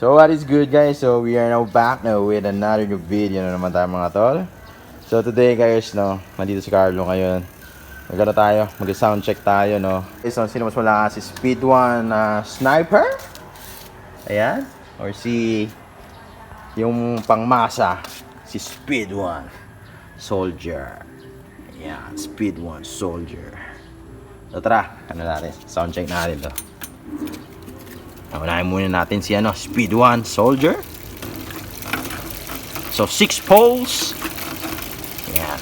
So what is good, guys? So we are now back now with another new video na naman tayo mga tol. So today guys, no, nandito si Carlo ngayon. Magkano tayo, mag-sound check tayo, no. So sino mas malakas, si Speedone Sniper? Ayan. Or si yung pangmasa, si Speedone Soldier. Ayan, Speedone Soldier. So tara, ano natin, sound check natin to. Unahin muna natin si Speedone Soldier. So 6 poles. Ayan.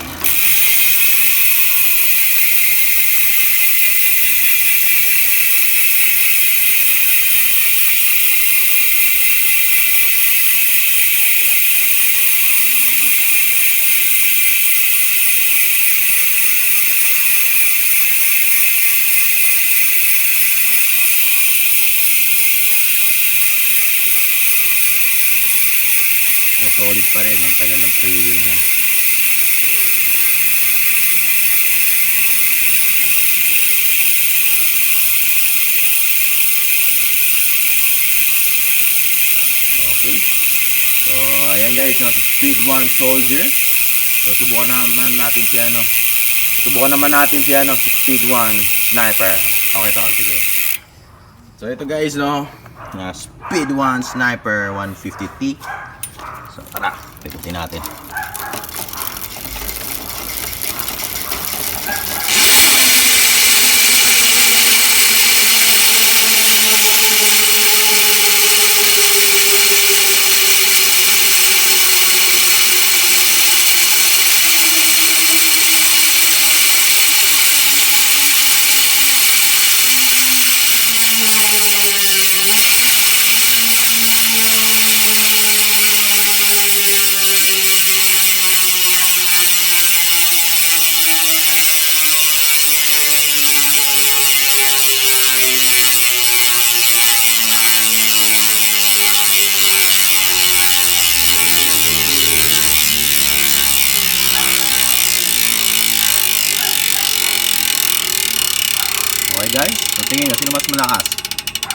Solid pa rin, ang tagal ng trailing niya. Okay. So, ayan guys, si Speedone Soldier. So, subukan naman natin si si Speedone Sniper. Okay to, sige. So, ito guys, no, Speedone Sniper 150T. So tara, pikutin natin. Okay guys, so tingin nyo, sino mas malakas?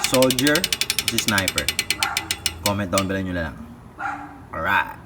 Soldier o si Sniper? Comment down below nyo na lang. Alright.